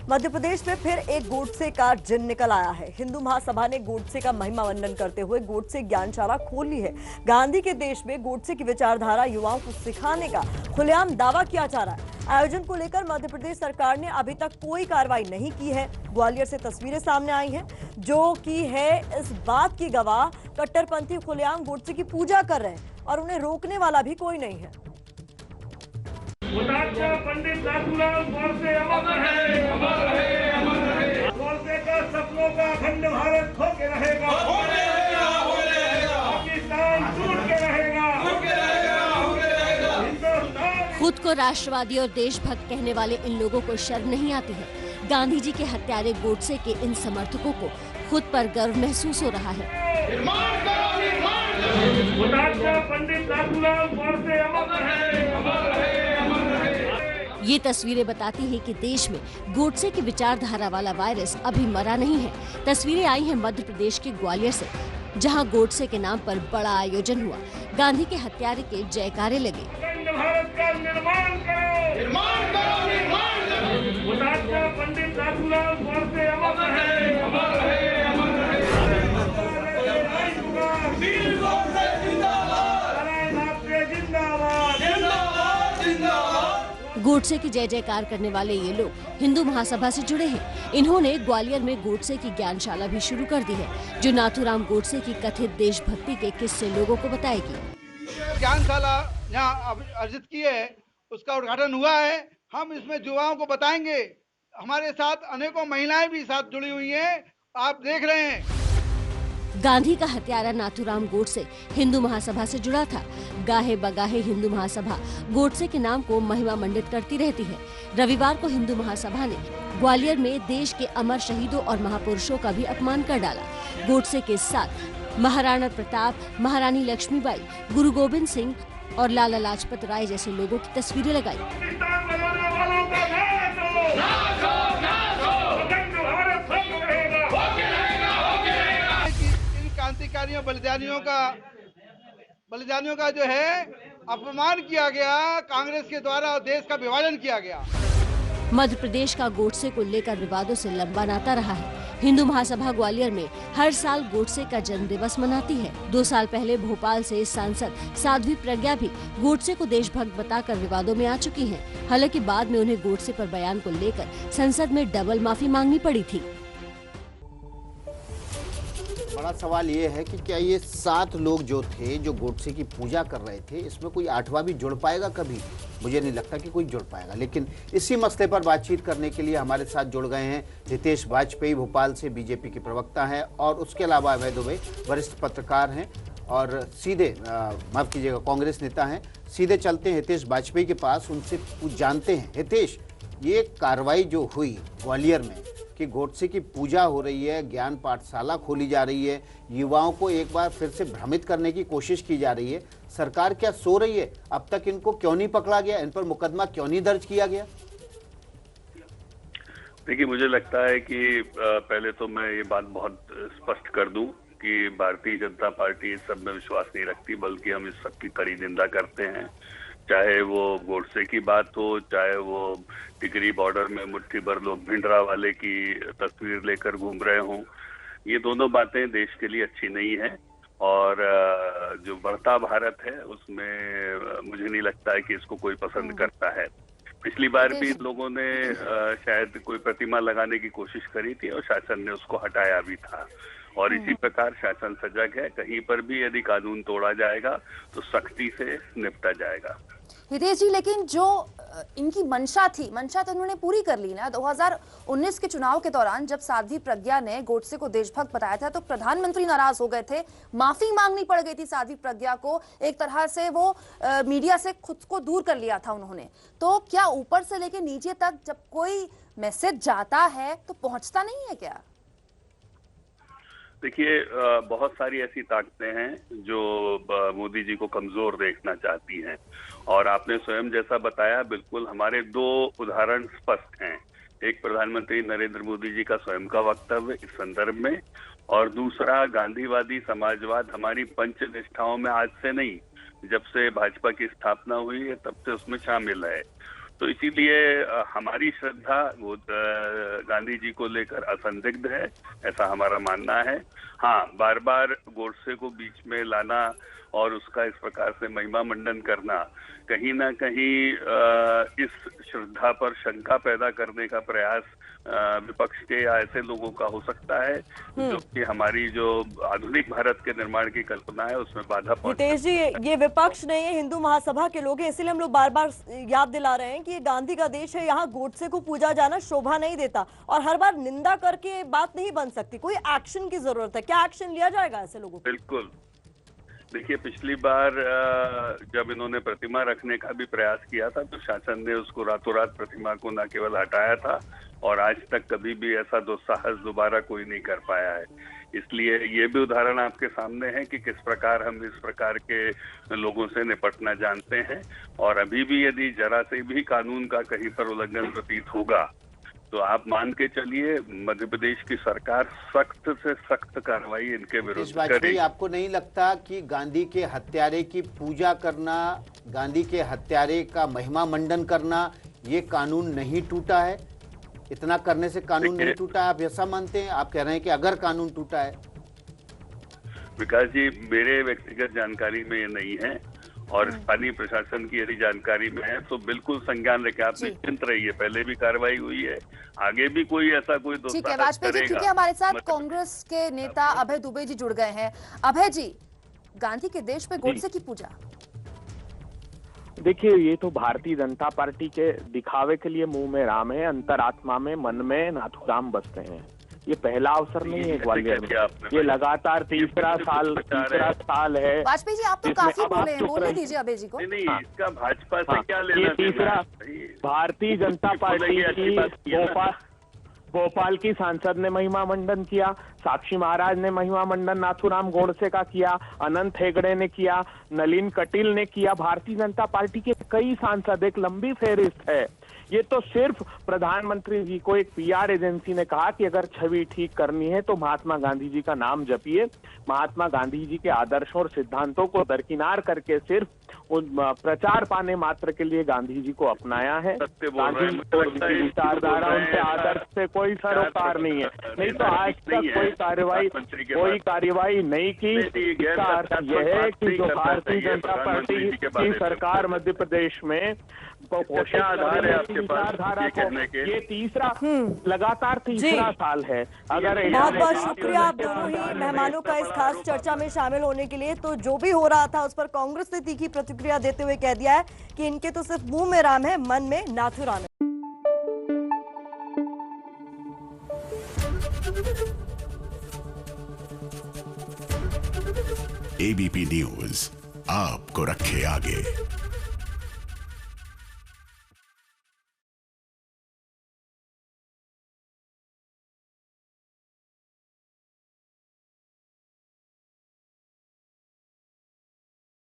मध्य प्रदेश में फिर एक गोडसे का जिन निकल आया है। हिंदू महासभा ने गोडसे का महिमा वंदन करते हुए गोडसे ज्ञानशाला खोल ली है। गांधी के देश में गोडसे की विचारधारा युवाओं को सिखाने का खुलेआम दावा किया जा रहा है। आयोजन को लेकर मध्य प्रदेश सरकार ने अभी तक कोई कार्रवाई नहीं की है। ग्वालियर से तस्वीरें सामने आई हैं जो कि है इस बात की गवाह। कट्टरपंथी खुलेआम गोडसे की पूजा कर रहे हैं और उन्हें रोकने वाला भी कोई नहीं है। पंडित नाथूराम गोडसे अमर रहे, अमर रहे, अमर रहे। गोडसे का सपनों का अखंड भारत होके रहेगा, होके रहेगा, होके रहेगा। पाकिस्तान टूट के रहेगा, होके रहेगा, होके रहेगा। हिंदुस्तान। खुद को राष्ट्रवादी और देशभक्त कहने वाले इन लोगों को शर्म नहीं आती है। गांधी जी के हत्यारे गोडसे के इन समर्थकों को खुद पर गर्व महसूस हो रहा है। निर्माण करो, निर्माण करो। पंडित नाथूराम गोडसे अमर रहे, अमर रहे। ये तस्वीरें बताती हैं कि देश में गोडसे की विचारधारा वाला वायरस अभी मरा नहीं है। तस्वीरें आई हैं मध्य प्रदेश के ग्वालियर से, जहां गोडसे के नाम पर बड़ा आयोजन हुआ। गांधी के हत्यारे के जयकारे लगे। भारत का निर्माण करो, निर्माण करो, निर्माण करो। पंडित नाथूराम गोडसे अमर रहे, अमर रहे, अमर रहे। वीर गोडसे जिंदाबाद, जिंदाबाद, जिंदाबाद, जिंदाबाद। गोडसे की जय जयकार करने वाले ये लोग हिंदू महासभा से जुड़े हैं। इन्होंने ग्वालियर में गोडसे की ज्ञानशाला भी शुरू कर दी है, जो नाथूराम गोडसे की कथित देशभक्ति के किस्से लोगों को बताएगी। ज्ञानशाला यहाँ अर्जित की है, उसका उद्घाटन हुआ है। हम इसमें युवाओं को बताएंगे। हमारे साथ अनेकों महिलाएं भी साथ जुड़ी हुई हैं, आप देख रहे हैं। गांधी का हत्यारा नाथूराम गोडसे हिंदू महासभा से जुड़ा था। गाहे बगाहे हिंदू महासभा गोडसे के नाम को महिमा मंडित करती रहती है। रविवार को हिंदू महासभा ने ग्वालियर में देश के अमर शहीदों और महापुरुषों का भी अपमान कर डाला। गोडसे के साथ महाराणा प्रताप, महारानी लक्ष्मीबाई, गुरु गोविंद सिंह और लाला लाजपत राय जैसे लोगों की तस्वीरें लगाई। क्रांतिकारियों बलिदानियों का जो है अपमान किया गया कांग्रेस के द्वारा और देश का विभाजन किया गया। मध्य प्रदेश का गोडसे को लेकर विवादों से लंबा नाता रहा है। हिंदू महासभा ग्वालियर में हर साल गोडसे का जन्म दिवस मनाती है। 2 साल पहले भोपाल से सांसद साध्वी प्रज्ञा भी गोडसे को देशभक्त बताकर विवादों में आ चुकी हैं। हालांकि बाद में उन्हें गोडसे पर बयान को लेकर संसद में डबल माफी मांगनी पड़ी थी। बड़ा सवाल ये है कि क्या ये 7 लोग जो थे जो गोडसे की पूजा कर रहे थे, इसमें कोई 8वां भी जुड़ पाएगा कभी? मुझे नहीं लगता कि कोई जुड़ पाएगा। लेकिन इसी मसले पर बातचीत करने के लिए हमारे साथ जुड़ गए हैं हितेश वाजपेयी, भोपाल से बीजेपी के प्रवक्ता हैं, और उसके अलावा अभय दुबे वरिष्ठ पत्रकार हैं और सीधे माफ कीजिएगा कांग्रेस नेता हैं। सीधे चलते हैं हितेश वाजपेयी के पास, उनसे जानते हैं। हितेश, ये कार्रवाई जो हुई ग्वालियर में कि गोडसे की पूजा हो रही है, ज्ञान पाठशाला खोली जा रही है, युवाओं को एक बार फिर से भ्रमित करने की कोशिश की जा रही है, सरकार क्या सो रही है? अब तक इनको क्यों नहीं पकड़ा गया? इन पर मुकदमा क्यों नहीं दर्ज किया गया? देखिए, मुझे लगता है कि पहले तो मैं ये बात बहुत स्पष्ट कर दूं कि भारतीय जनता पार्टी इस सब में विश्वास नहीं रखती, बल्कि हम इस सब की कड़ी निंदा करते हैं। चाहे वो गोडसे की बात हो, चाहे वो टिकरी बॉर्डर में मुट्ठी भर लोग भिंडरावाले की तस्वीर लेकर घूम रहे हों, ये दोनों बातें देश के लिए अच्छी नहीं है। और जो बढ़ता भारत है उसमें मुझे नहीं लगता है कि इसको कोई पसंद करता है। पिछली बार भी लोगों ने शायद कोई प्रतिमा लगाने की कोशिश करी थी और शासन ने उसको हटाया भी था। और इसी प्रकार शासन सजग है, कहीं पर भी यदि कानून तोड़ा जाएगा तो सख्ती से निपटा जाएगा। हितेश जी, लेकिन जो इनकी मंशा थी, मंशा तो उन्होंने पूरी कर ली ना। 2019 के चुनाव के दौरान जब साध्वी प्रज्ञा ने गोडसे को देशभक्त बताया था तो प्रधानमंत्री नाराज हो गए थे, माफी मांगनी पड़ गई थी साध्वी प्रज्ञा को। एक तरह से वो मीडिया से खुद को दूर कर लिया था उन्होंने। तो क्या ऊपर से लेके नीचे तक जब कोई मैसेज जाता है तो पहुंचता नहीं है क्या? देखिए, बहुत सारी ऐसी ताकतें हैं जो मोदी जी को कमजोर देखना चाहती हैं, और आपने स्वयं जैसा बताया, बिल्कुल हमारे 2 उदाहरण स्पष्ट हैं। एक प्रधानमंत्री नरेंद्र मोदी जी का स्वयं का वक्तव्य इस संदर्भ में, और दूसरा गांधीवादी समाजवाद हमारी पंचनिष्ठाओं में आज से नहीं, जब से भाजपा की स्थापना हुई है तब से उसमें शामिल है। तो इसीलिए हमारी श्रद्धा गांधी जी को लेकर असंदिग्ध है, ऐसा हमारा मानना है। हाँ, बार बार गोडसे को बीच में लाना और उसका इस प्रकार से महिमा मंडन करना कहीं ना कहीं इस श्रद्धा पर शंका पैदा करने का प्रयास विपक्ष के या ऐसे लोगों का हो सकता है जो कि हमारी जो आधुनिक भारत के निर्माण की कल्पना है उसमें बाधा पहुंच। हितेश जी, ये विपक्ष नहीं है, हिंदू महासभा के लोग हैं, इसीलिए हम लोग बार बार याद दिला रहे हैं कि ये गांधी का देश है, यहाँ गोडसे को पूजा जाना शोभा नहीं देता और हर बार निंदा करके बात नहीं बन सकती, कोई एक्शन की जरूरत है। क्या एक्शन लिया जाएगा ऐसे लोगों को? बिल्कुल, देखिए पिछली बार जब इन्होंने प्रतिमा रखने का भी प्रयास किया था तो शासन ने उसको रातों रात प्रतिमा को न केवल हटाया था और आज तक कभी भी ऐसा दुस्साहस दोबारा कोई नहीं कर पाया है। इसलिए ये भी उदाहरण आपके सामने है कि किस प्रकार हम इस प्रकार के लोगों से निपटना जानते हैं। और अभी भी यदि जरा से भी कानून का कहीं पर उल्लंघन प्रतीत होगा तो आप मान के चलिए मध्य प्रदेश की सरकार सख्त से सख्त कार्रवाई इनके विरुद्ध करेगी। आपको नहीं लगता कि गांधी के हत्यारे की पूजा करना, गांधी के हत्यारे का महिमा मंडन करना, ये कानून नहीं टूटा है? इतना करने से कानून नहीं टूटा है, आप ऐसा मानते हैं? आप कह रहे हैं कि अगर कानून टूटा है। विकास जी, मेरे व्यक्तिगत जानकारी में ये नहीं है और स्थानीय प्रशासन की यदि जानकारी में है तो बिल्कुल संज्ञान लेके आप निश्चिंत रहिए। पहले भी कार्रवाई हुई है, आगे भी कोई ऐसा कोई ठीक है वाजपेयी जी, क्योंकि हमारे साथ कांग्रेस के नेता अभय दुबे जी जुड़ गए हैं। अभय जी, गांधी के देश पे गोडसे की पूजा, देखिए ये तो भारतीय जनता पार्टी के दिखावे के लिए मुंह में राम है, अंतरात्मा में मन में नाथूराम बसते हैं। ये पहला अवसर नहीं है ग्वालियर में, ये लगातार तीसरा साल है। वाजपेयी जी आप तो काफी बोले हैं, बोलने दीजिए अभय जी को। नहीं, इसका भाजपा से क्या लेना तीसरा भारतीय जनता पार्टी की भोपाल की सांसद ने महिमा मंडन किया, साक्षी महाराज ने महिमा मंडन नाथूराम गोडसे का किया, अनंत हेगड़े ने किया, नलिन कटील ने किया। भारतीय जनता पार्टी के कई सांसद, एक लंबी फेहरिस्त है। ये तो सिर्फ प्रधानमंत्री जी को एक पीआर एजेंसी ने कहा कि अगर छवि ठीक करनी है तो महात्मा गांधी जी का नाम जपिए। महात्मा गांधी जी के आदर्शों और सिद्धांतों को दरकिनार करके सिर्फ उन प्रचार पाने मात्र के लिए गांधी जी को अपनाया है। गांधी जी को विचारधारा, उनके आदर्श से कोई सरोकार नहीं है। नहीं तो आज तक कोई कार्यवाही नहीं की। इसका अर्थ यह है कि जो भारतीय जनता पार्टी की सरकार मध्य प्रदेश में विचारधारा को, ये तीसरा लगातार तीसरा साल है। अगर बहुत बहुत शुक्रिया आप दोनों ही मेहमानों का इस खास चर्चा में शामिल होने के लिए। तो जो भी हो रहा था उस पर कांग्रेस ने तीखी प्रतिक्रिया देते हुए कह दिया है कि इनके तो सिर्फ मुंह में राम है, मन में नाथूराम है। एबीपी न्यूज आपको रखे आगे।